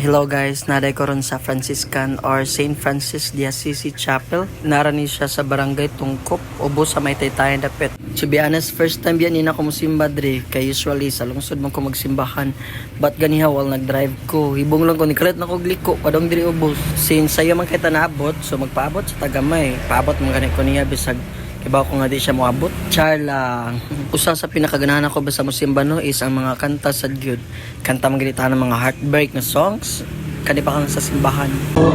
Hello guys, naday ko ron sa Franciscan or St. Francis de Assisi Chapel. Narani siya sa barangay Tungkop, ubo sa may taytayan dapit. To be honest, first time yan ko musimba dre, kay usually sa lungsod man ko magsimbahan. But ganiha while nag-drive ko, hibong lang ko, nikalit na ko gliko, padong diri ubos. Since sayo man kita naabot, so magpaabot sa Tagamay. Paabot man ganit ko niya bisag iba ko nga di siya moabot. Char lang. Usa sa pinakaganahan ko basta musimba no is ang mga kanta sa Diod. Kanta magilita ng mga heartbreak na songs. Kani pa kang sa simbahan.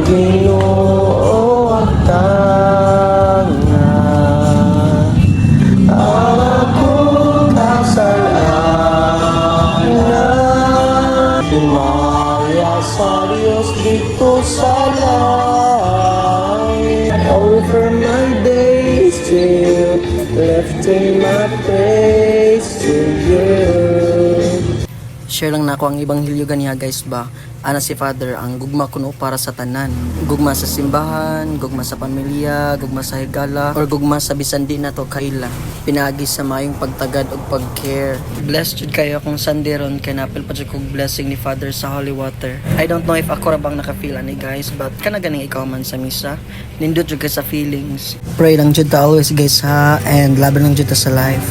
Ginoo ang tanga, akong kasalanan. Tumaya sa Diyos dito sa langit. Over my days still lifting my praise to you. Share lang na ako ang ibang ganiya guys ba. Ana si Father ang gugma kuno para sa tanan. Gugma sa simbahan, gugma sa pamilya, gugma sa higala, or gugma sa bisan di na to kaila. Pinagi sa mayong pagtagad ug pag-care. Blessed jud kayo kung Sunday ron kay napil pa jud kog blessing ni Father sa holy water. I don't know if ako ra bang naka-feel ani guys, but kana ganing ikaw man sa misa. Nindot jud ka sa feelings. Pray lang jud ta always guys ha, and laban lang jud ta sa life.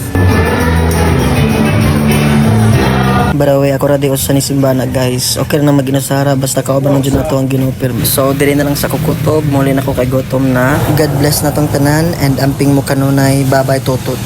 By the way, ako ra di usa ni simbana guys. Okay na mag-inusara basta kauban lang jud nato ang ginupirme. So diri na lang sa kukutob, muli na ko kay gutom na. God bless natong tanan and amping mo kanunay. Bye-bye tutot.